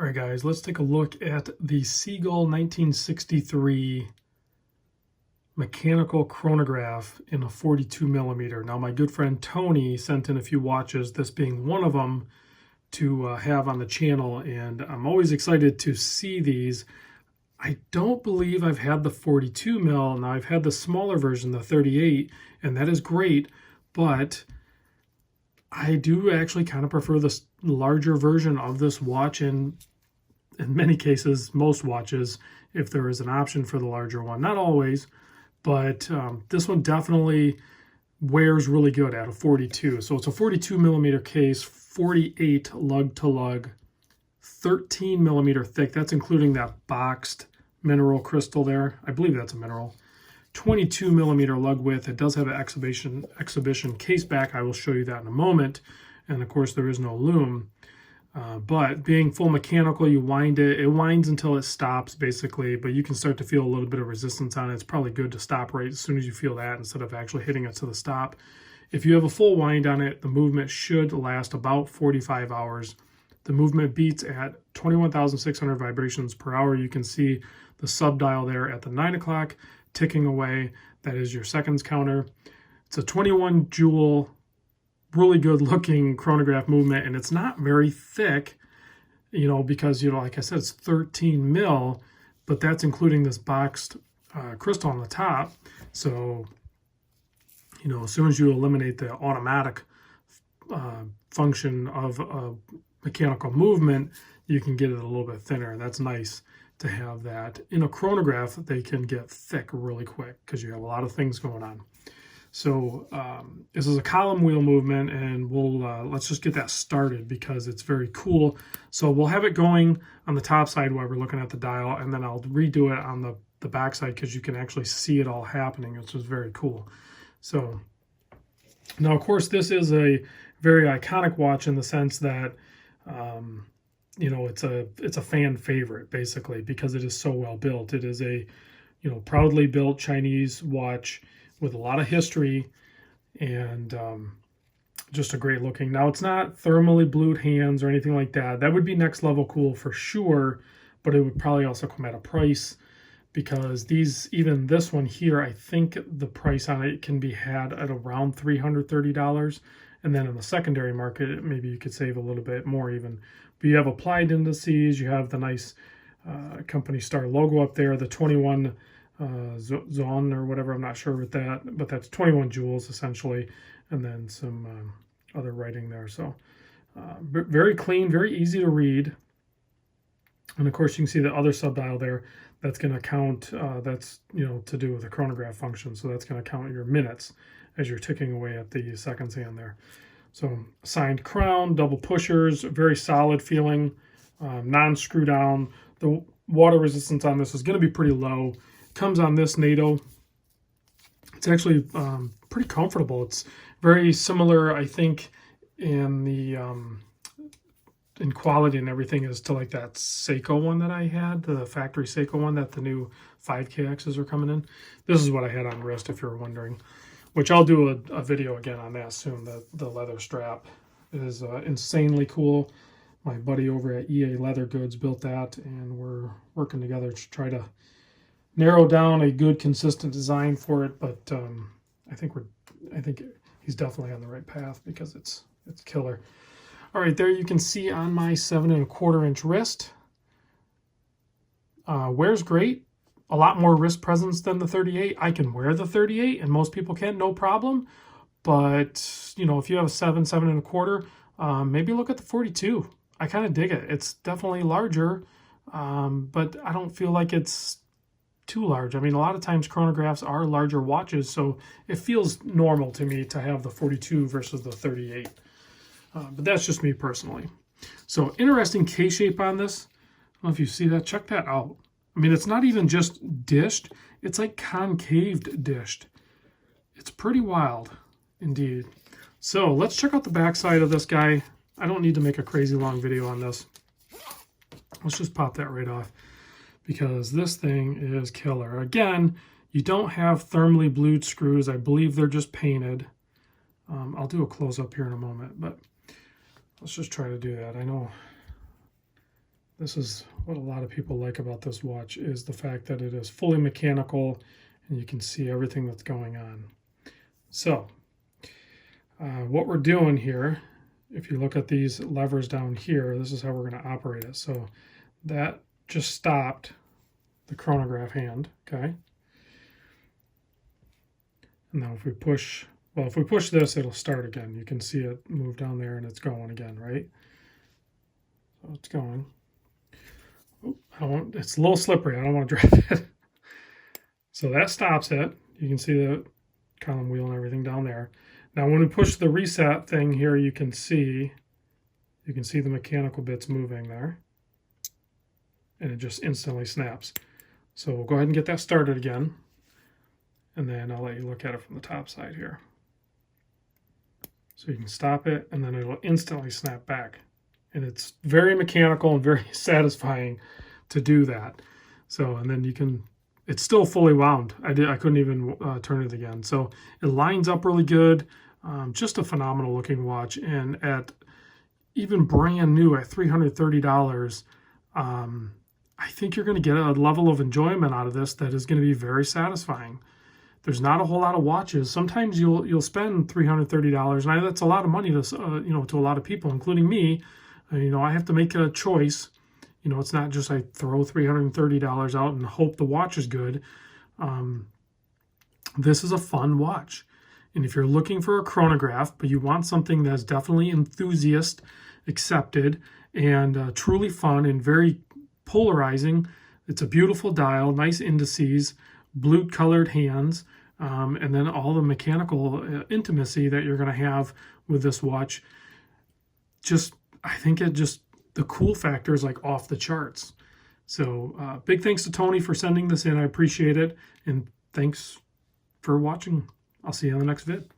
All right, guys, let's take a look at the Seagull 1963 mechanical chronograph in a 42 millimeter. Now, my good friend Tony sent in a few watches, this being one of them, to have on the channel, and I'm always excited to see these. I don't believe I've had the 42 mil. Now, I've had the smaller version, the 38, and that is great, but I do actually kind of prefer this larger version of this watch, and in many cases, most watches, if there is an option for the larger one. Not always, but this one definitely wears really good at a 42. So it's a 42 millimeter case, 48 lug to lug, 13 millimeter thick. That's including that boxed mineral crystal there. I believe that's a mineral. 22 millimeter lug width. It does have an exhibition case back. I will show you that in a moment. And of course, there is no loom. But being full mechanical, you wind it. It winds until it stops, basically. But you can start to feel a little bit of resistance on it. It's probably good to stop right as soon as you feel that instead of actually hitting it to the stop. If you have a full wind on it, the movement should last about 45 hours. The movement beats at 21,600 vibrations per hour. You can see the sub-dial there at the 9 o'clock ticking away. That is your seconds counter. It's a 21 joule, really good looking chronograph movement, and it's not very thick, because, like I said, it's 13 mil, but that's including this boxed crystal on the top. So, as soon as you eliminate the automatic function of mechanical movement, you can get it a little bit thinner. That's nice to have that. In a chronograph, they can get thick really quick because you have a lot of things going on. So this is a column wheel movement, and let's just get that started because it's very cool. So we'll have it going on the top side while we're looking at the dial, and then I'll redo it on the back side because you can actually see it all happening, which is very cool. So now, of course, this is a very iconic watch in the sense that it's a fan favorite, basically, because it is so well built. It is a proudly built Chinese watch with a lot of history, and just a great looking. Now, it's not thermally blued hands or anything like that. That would be next level cool for sure, but it would probably also come at a price, because even this one here, I think the price on it can be had at around $330. And then in the secondary market, maybe you could save a little bit more even. But you have applied indices, you have the nice company star logo up there, the 21 zone or whatever, I'm not sure with that, but that's 21 joules essentially, and then some other writing there. So very clean, very easy to read. And of course, you can see the other sub-dial there. That's going to count, that's to do with the chronograph function. So that's going to count your minutes as you're ticking away at the seconds hand there. So signed crown, double pushers, very solid feeling, non-screw down. The water resistance on this is going to be pretty low. Comes on this NATO. It's actually pretty comfortable. It's very similar, I think, in the in quality and everything as to like that Seiko one that I had, the factory Seiko one that the new 5KXs are coming in. This is what I had on wrist, if you're wondering, which I'll do a video again on that soon. The leather strap is insanely cool. My buddy over at EA Leather Goods built that, and we're working together to try to narrow down a good, consistent design for it. But I think he's definitely on the right path because it's killer. All right, there you can see on my 7 1/4 inch wrist. Wears great. A lot more wrist presence than the 38. I can wear the 38, and most people can, no problem. But if you have a 7 1/4, maybe look at the 42. I kind of dig it. It's definitely larger, but I don't feel like it's too large. I mean, a lot of times chronographs are larger watches, so it feels normal to me to have the 42 versus the 38. But that's just me personally. So interesting case shape on this. I don't know if you see that. Check that out. I mean, it's not even just dished. It's like concaved dished. It's pretty wild indeed. So let's check out the back side of this guy. I don't need to make a crazy long video on this. Let's just pop that right off, because this thing is killer. Again, you don't have thermally blued screws. I believe they're just painted. I'll do a close-up here in a moment, but let's just try to do that. I know This is what a lot of people like about this watch, is the fact that it is fully mechanical and you can see everything that's going on. So what we're doing here, if you look at these levers down here, this is how we're going to operate it. So that just stopped the chronograph hand, okay? And now if we push, well, if we push this, it'll start again. You can see it move down there and it's going again, right? So it's going. It's a little slippery. I don't want to drop it. So that stops it. You can see the column wheel and everything down there. Now when we push the reset thing here, you can see the mechanical bits moving there. And it just instantly snaps. So we'll go ahead and get that started again. And then I'll let you look at it from the top side here. So you can stop it and then it'll instantly snap back. And it's very mechanical and very satisfying to do that. So, and then you can, it's still fully wound. I couldn't even turn it again. So it lines up really good. Just a phenomenal looking watch. And at even brand new at $330, I think you're going to get a level of enjoyment out of this that is going to be very satisfying. There's not a whole lot of watches. Sometimes you'll spend $330, and that's a lot of money to to a lot of people, including me. I have to make a choice. It's not just I throw $330 out and hope the watch is good. This is a fun watch. And if you're looking for a chronograph, but you want something that's definitely enthusiast accepted and truly fun and very polarizing, it's a beautiful dial, nice indices, blue colored hands, and then all the mechanical intimacy that you're going to have with this watch. I think the cool factor is like off the charts. So big thanks to Tony for sending this in. I appreciate it. And thanks for watching. I'll see you on the next vid.